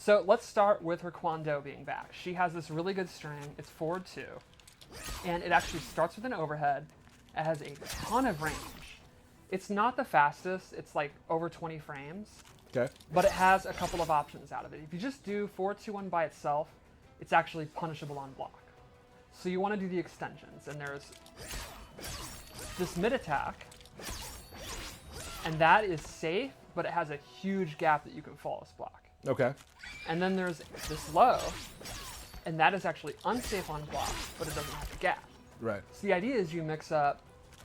So let's start with her Kwando being back. She has this really good string. It's forward 2. And it actually starts with an overhead. It has a ton of range. It's not the fastest. It's like over 20 frames. Okay. But it has a couple of options out of it. If you just do forward 2-1 by itself, it's actually punishable on block. So you want to do the extensions. And there's this mid attack. And that is safe, but it has a huge gap that you can flawless block. Okay. And then there's this low, and that is actually unsafe on block, but it doesn't have a gap. Right. So the idea is you mix up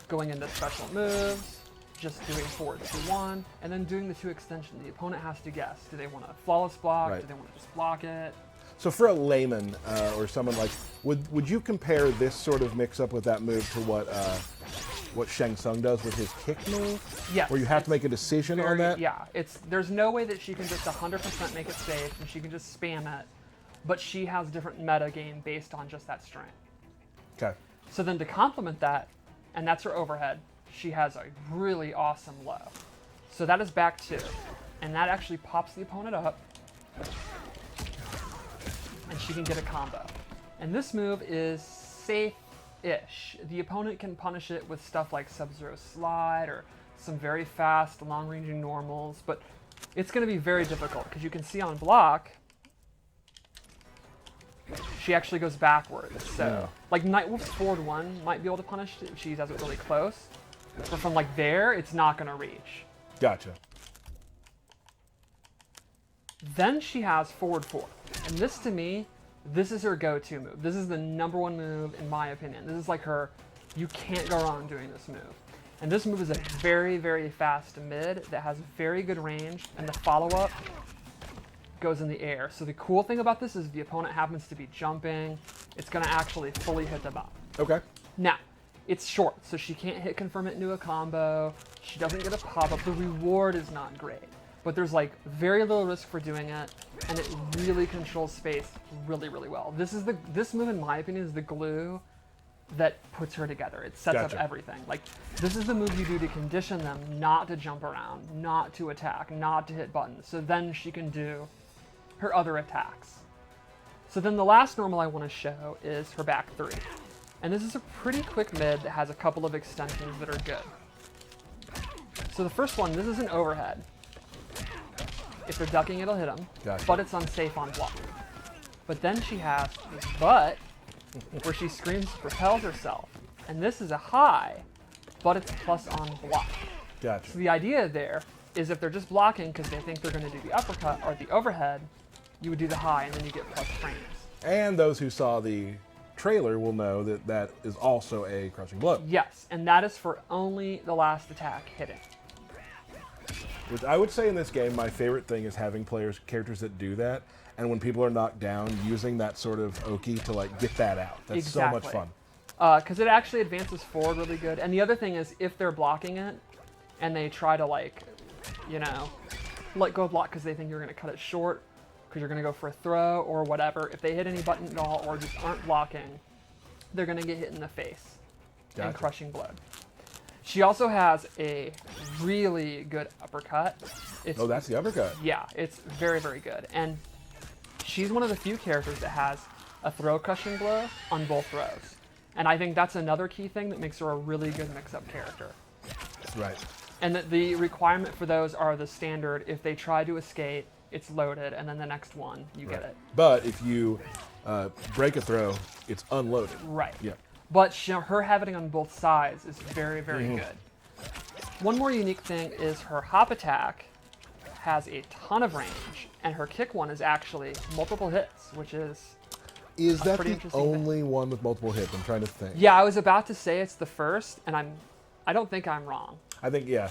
going into special moves, just doing forward 2-1, and then doing the 2 extensions. The opponent has to guess. Do they want a flawless block? Right. Do they want to just block it? So for a layman or someone like, would you compare this sort of mix-up with that move to what Shang Tsung does with his kick move? Yes. Where you have to make a decision on that? Yeah. There's no way that she can just 100% make it safe, and she can just spam it, but she has different meta game based on just that string. Okay. So then to complement that, and that's her overhead, she has a really awesome low. So that is back 2. And that actually pops the opponent up. And she can get a combo. And this move is safe-ish. The opponent can punish it with stuff like Sub-Zero Slide or some very fast, long-ranging normals. But it's going to be very difficult because you can see on block, she actually goes backwards. So, like Nightwolf's forward 1 might be able to punish it if she does it really close. But from like there, it's not going to reach. Gotcha. Then she has forward 4. And this, to me, this is her go-to move. This is the #1 move, in my opinion. This is like her, you can't go wrong doing this move. And this move is a very, very fast mid that has very good range, and the follow-up goes in the air. So the cool thing about this is if the opponent happens to be jumping, it's going to actually fully hit them up. Okay. Now, it's short, so she can't hit confirm it into a combo. She doesn't get a pop-up. The reward is not great. But there's like very little risk for doing it, and it really controls space really, really well. This move, in my opinion, is the glue that puts her together. It sets Gotcha. up everything. Like, this is the move you do to condition them not to jump around, not to attack, not to hit buttons. So then she can do her other attacks. So then the last normal I want to show is her back 3. And this is a pretty quick mid that has a couple of extensions that are good. So the first one, this is an overhead. If they're ducking, it'll hit them, Gotcha. but it's unsafe on block. But then she has this butt where she screams, propels herself. And this is a high, but it's plus on block. Gotcha. So the idea there is if they're just blocking because they think they're going to do the uppercut or the overhead, you would do the high and then you get plus frames. And those who saw the trailer will know that that is also a crushing blow. Yes, and that is for only the last attack hitting. Which I would say in this game, my favorite thing is having characters that do that, and when people are knocked down, using that sort of Oki to like get that out. That's Exactly. so much fun. Because it actually advances forward really good. And the other thing is, if they're blocking it, and they try to like, you know, let go of block because they think you're going to cut it short, because you're going to go for a throw or whatever, if they hit any button at all or just aren't blocking, they're going to get hit in the face and Gotcha. crushing blow. She also has a really good uppercut. Oh, that's the uppercut. Yeah, it's very, very good. And she's one of the few characters that has a throw crushing blow on both throws. And I think that's another key thing that makes her a really good mix-up character. Right. And that the requirement for those are the standard. If they try to escape, it's loaded, and then the next one, you get it. But if you break a throw, it's unloaded. Right. Yeah. But her having it on both sides is very, very good. One more unique thing is her hop attack has a ton of range, and her kick one is actually multiple hits, which is that pretty the interesting only one with multiple hits? I'm trying to think. Yeah, I was about to say it's the first, and I don't think I'm wrong. I think, yeah.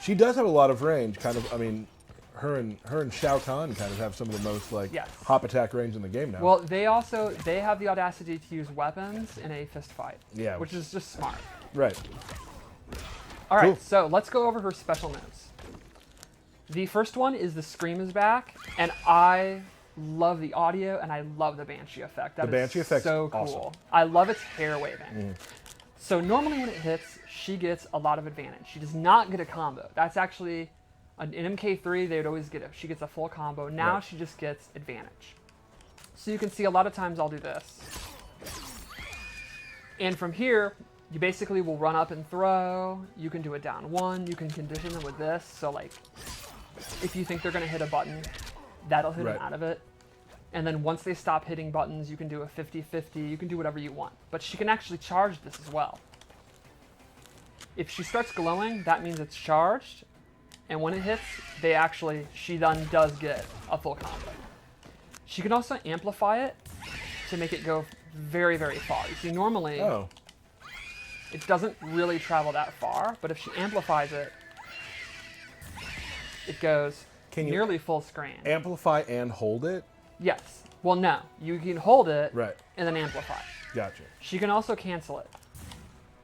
She does have a lot of range, kind of. I mean, her and Shao Kahn kind of have some of the most like Yes. hop attack range in the game now. Well, they have the audacity to use weapons in a fist fight. Yeah, which is just smart. right. All right, Cool. so let's go over her special moves. The first one is the Scream is back, and I love the audio and I love the Banshee effect. That The Banshee is effect's so cool. awesome. I love its hair waving. So normally when it hits, she gets a lot of advantage. She does not get a combo. That's actually In MK3, they would always she gets a full combo. Now Right. she just gets advantage. So you can see a lot of times I'll do this. And from here, you basically will run up and throw. You can do a down one. You can condition them with this. So like, if you think they're going to hit a button, that'll hit them out of it. And then once they stop hitting buttons, you can do a 50-50. You can do whatever you want. But she can actually charge this as well. If she starts glowing, that means it's charged. And when it hits, she then does get a full combo. She can also amplify it to make it go very, very far. You see, normally it doesn't really travel that far, but if she amplifies it, it goes nearly full screen. Amplify and hold it? Yes. Well, no. You can hold it Right. and then amplify. Gotcha. She can also cancel it.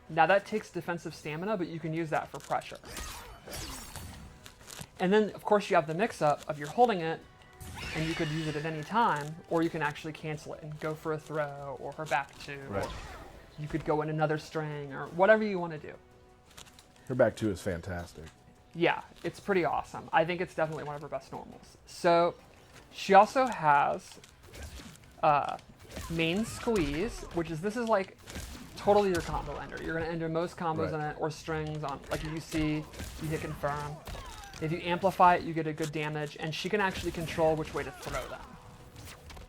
Now that takes defensive stamina, but you can use that for pressure. And then, of course, you have the mix-up of you're holding it, and you could use it at any time, or you can actually cancel it and go for a throw, or her back two, Right. or you could go in another string, or whatever you want to do. Her back two is fantastic. Yeah, it's pretty awesome. I think it's definitely one of her best normals. So she also has main squeeze, this is like totally your combo ender. You're going to enter most combos in it, or strings on, like if you see, you hit confirm. If you amplify it, you get a good damage, and she can actually control which way to throw them.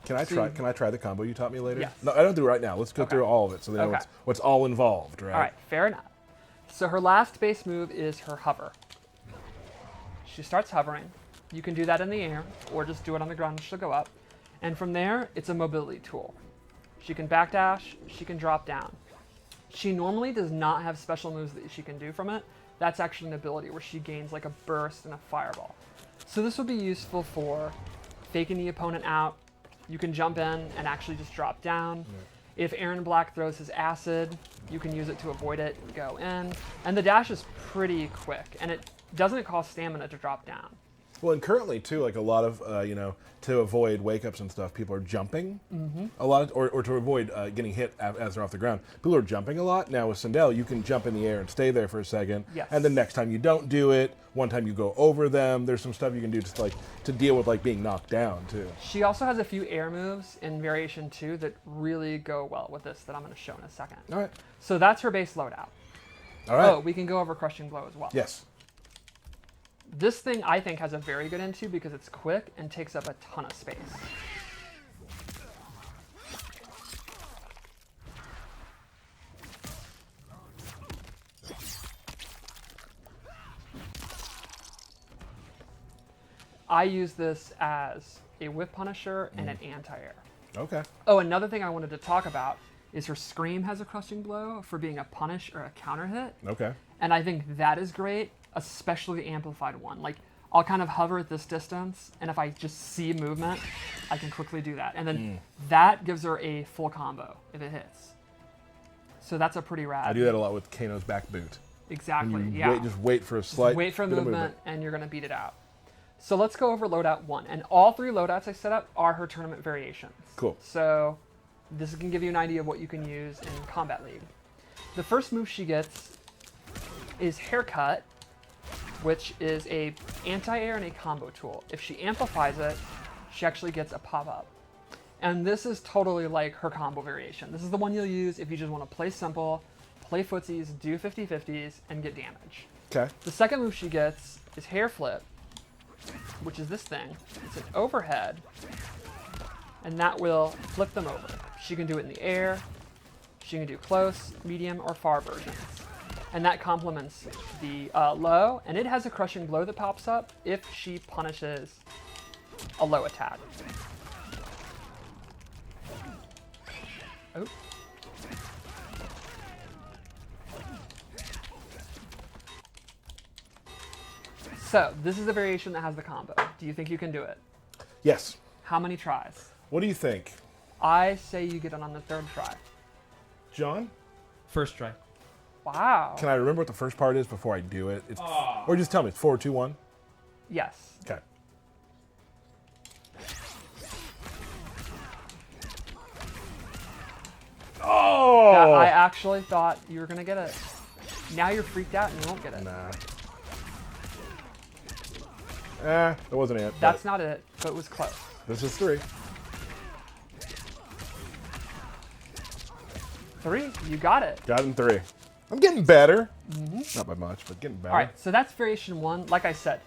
Can I try the combo you taught me later? Yes. No, I don't do it right now. Let's go through all of it so they know what's all involved, right? All right, fair enough. So her last base move is her hover. She starts hovering. You can do that in the air, or just do it on the ground and she'll go up. And from there, it's a mobility tool. She can backdash, she can drop down. She normally does not have special moves that she can do from it. That's actually an ability where she gains like a burst and a fireball. So this would be useful for faking the opponent out. You can jump in and actually just drop down. If Aaron Black throws his acid, you can use it to avoid it and go in. And the dash is pretty quick, and it doesn't cost stamina to drop down. Well, and currently too, like a lot of to avoid wake-ups and stuff, people are jumping a lot, or to avoid getting hit as they're off the ground. People are jumping a lot. Now with Sindel, you can jump in the air and stay there for a second, and then next time you don't do it. One time you go over them. There's some stuff you can do just like to deal with like being knocked down too. She also has a few air moves in Variation 2 that really go well with this that I'm going to show in a second. All right. So that's her base loadout. All right. Oh, we can go over Crushing Blow as well. Yes. This thing, I think, has a very good into because it's quick and takes up a ton of space. I use this as a whip punisher and an anti-air. Okay. Oh, another thing I wanted to talk about is her Scream has a Crushing Blow for being a punish or a counter hit. Okay. And I think that is great, especially the amplified one. Like, I'll kind of hover at this distance, and if I just see movement, I can quickly do that. And then that gives her a full combo if it hits. So that's a pretty rad. I do that a lot with Kano's back boot. Exactly, You yeah. just wait for a slight Wait for a bit of movement, and you're going to beat it out. So let's go over loadout 1. And all 3 loadouts I set up are her tournament variations. Cool. So this can give you an idea of what you can use in Combat League. The first move she gets is Haircut, which is a anti-air and a combo tool. If she amplifies it, she actually gets a pop-up. And this is totally like her combo variation. This is the one you'll use if you just want to play simple, play footsies, do 50-50s, and get damage. Okay. The second move she gets is Hair Flip, which is this thing. It's an overhead, and that will flip them over. She can do it in the air, she can do close, medium, or far versions. And that complements the low, and it has a Crushing Blow that pops up if she punishes a low attack. Oh. So, this is the variation that has the combo. Do you think you can do it? Yes. How many tries? What do you think? I say you get it on the 3rd try. John? First try. Wow. Can I remember what the first part is before I do it? Or just tell me. It's 4, 2, 1? Yes. Okay. Oh! I actually thought you were going to get it. Now you're freaked out and you won't get it. Nah. That wasn't it. That's not it, but it was close. This is 3. 3, you got it. Got it in 3. I'm getting better. Not by much, but getting better. All right, so that's variation 1. Like I said,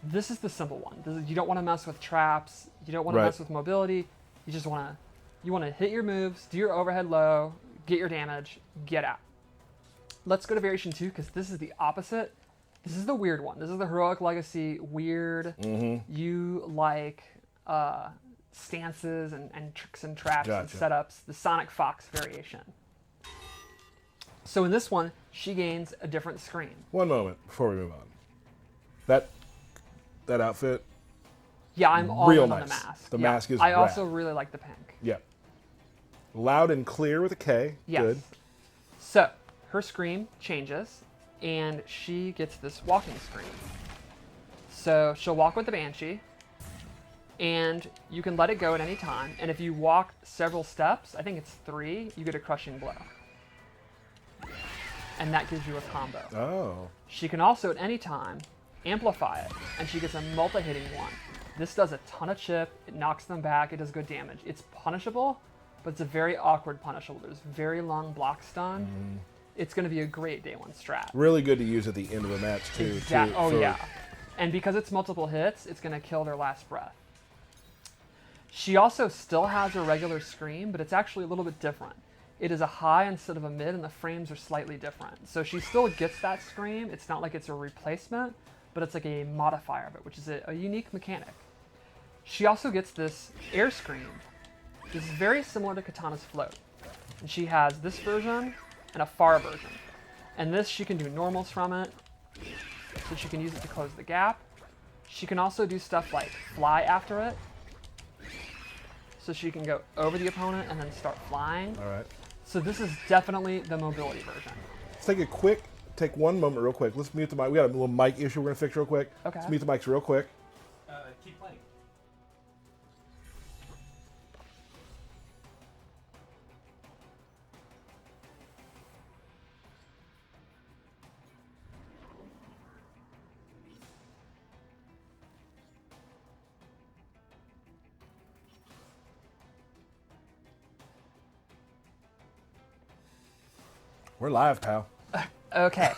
this is the simple one. You don't want to mess with traps. You don't want to mess with mobility. You just want to hit your moves, do your overhead low, get your damage, get out. Let's go to variation 2 because this is the opposite. This is the weird one. This is the Heroic Legacy weird. You like stances and tricks and traps and setups. The Sonic Fox variation. So in this one, she gains a different screen. One moment before we move on. That outfit. Yeah, I'm all real in nice. on the mask. The mask is I rad. also really like the pink. Yeah. Loud and clear with a K. Yes. Good. So her scream changes, and she gets this walking scream. So she'll walk with the Banshee, and you can let it go at any time. And if you walk several steps, I think it's 3, you get a crushing blow. And that gives you a combo. Oh. She can also, at any time, amplify it, and she gets a multi-hitting one. This does a ton of chip, it knocks them back, it does good damage. It's punishable, but it's a very awkward punishable. There's very long block stun. It's going to be a great day 1 strat. Really good to use at the end of a match, too. Yeah. And because it's multiple hits, it's going to kill their last breath. She also still has a regular scream, but it's actually a little bit different. It is a high instead of a mid, and the frames are slightly different. So she still gets that scream. It's not like it's a replacement, but it's like a modifier of it, which is a unique mechanic. She also gets this air scream. This is very similar to Katana's float. And she has this version and a far version. And this, she can do normals from it, so she can use it to close the gap. She can also do stuff like fly after it, so she can go over the opponent and then start flying. All right. So this is definitely the mobility version. Let's take one moment real quick. Let's mute the mic. We got a little mic issue we're going to fix real quick. Okay. Let's mute the mics real quick. Keep playing. We're live, pal. Okay.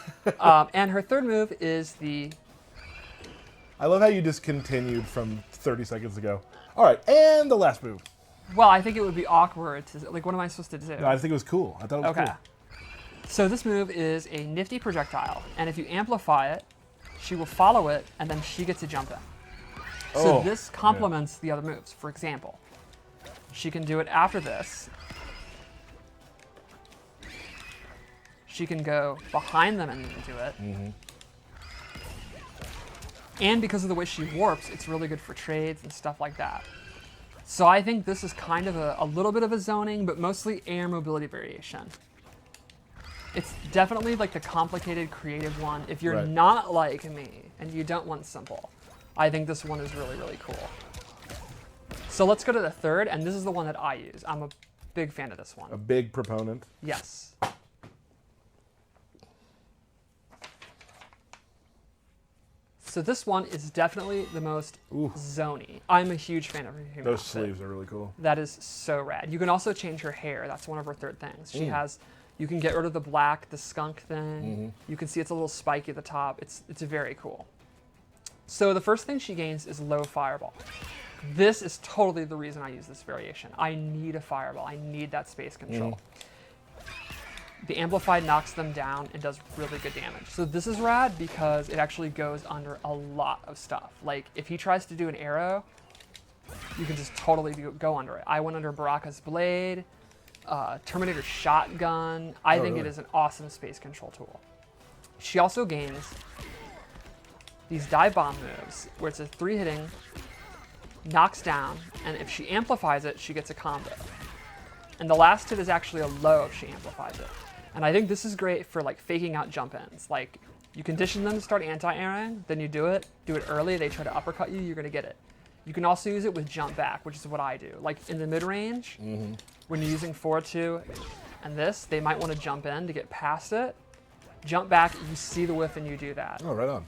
And her third move is the... I love how you just continued from 30 seconds ago. All right, and the last move. Well, I think it would be awkward to... Like, what am I supposed to do? No, I think it was cool. I thought it was Okay. cool. So this move is a nifty projectile, and if you amplify it, she will follow it, and then she gets a jump in. So Oh, this complements the other moves. For example, she can do it after this. She can go behind them and do it. And because of the way she warps, it's really good for trades and stuff like that. So I think this is kind of a little bit of a zoning, but mostly air mobility variation. It's definitely like the complicated, creative one. If you're not like me and you don't want simple, I think this one is really, really cool. So let's go to the third, and this is the one that I use. I'm a big fan of this one. A big proponent. Yes. So this one is definitely the most zony. I'm a huge fan of her human Those outfit. sleeves are really cool. That is so rad. You can also change her hair. That's one of her third things. She has, you can get rid of the black, the skunk thing. You can see it's a little spiky at the top. It's very cool. So the first thing she gains is low fireball. This is totally the reason I use this variation. I need a fireball. I need that space control. The amplified knocks them down and does really good damage. So this is rad because it actually goes under a lot of stuff. Like if he tries to do an arrow, you can just totally go under it. I went under Baraka's blade, Terminator shotgun. I think it is an awesome space control tool. She also gains these dive bomb moves where it's a 3-hitting, knocks down, and if she amplifies it, she gets a combo. And the last hit is actually a low if she amplifies it. And I think this is great for like faking out jump ins. Like you condition them to start anti-airing, then you do it early, they try to uppercut you, you're gonna get it. You can also use it with jump back, which is what I do. Like in the mid range, when you're using 4-2 and this, they might want to jump in to get past it. Jump back, you see the whiff and you do that. Oh, right on.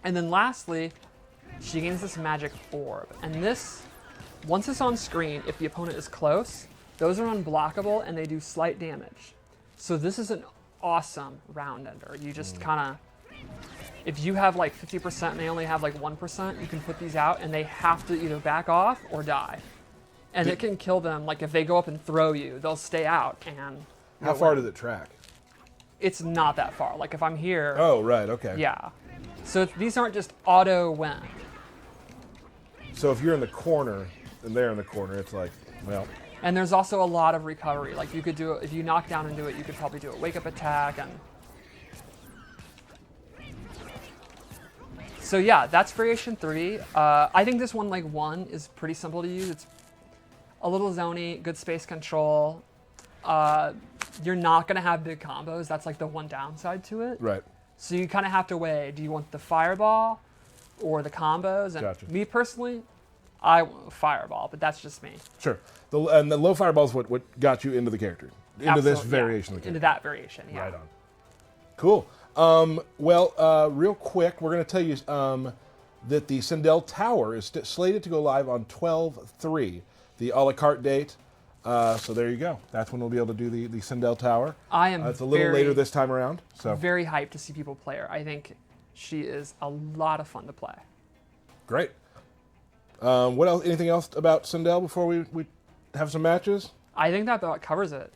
And then lastly, she gains this magic orb. And this, once it's on screen, if the opponent is close, those are unblockable and they do slight damage. So this is an awesome round ender. You just kind of, if you have like 50% and they only have like 1%, you can put these out and they have to either back off or die. And it can kill them. Like if they go up and throw you, they'll stay out. And How far does it track? it's not that far. Like if I'm here, Oh, right, okay. yeah. So these aren't just auto win. So if you're in the corner and they're in the corner, it's like, well, And there's also a lot of recovery. Like you could do it, if you knock down and do it, you could probably do a wake up attack. And so yeah, that's variation 3. I think this one, like 1, is pretty simple to use. It's a little zony, good space control. You're not gonna have big combos. That's like the one downside to it. right. So you kind of have to weigh, do you want the fireball or the combos? And Gotcha. me personally, I want fireball, but that's just me. Sure. And the low fireball is what got you into the character, into this Absolutely, yeah. variation of the Into character. that variation, yeah. Right on. Cool. Real quick, we're going to tell you that the Sindel Tower is slated to go live on 12/3, the a la carte date. So there you go. That's when we'll be able to do the Sindel Tower. I am It's a little later this time around. So very hyped to see people play her. I think she is a lot of fun to play. great. What else? Anything else about Sindel before we have some matches? I think that about covers it.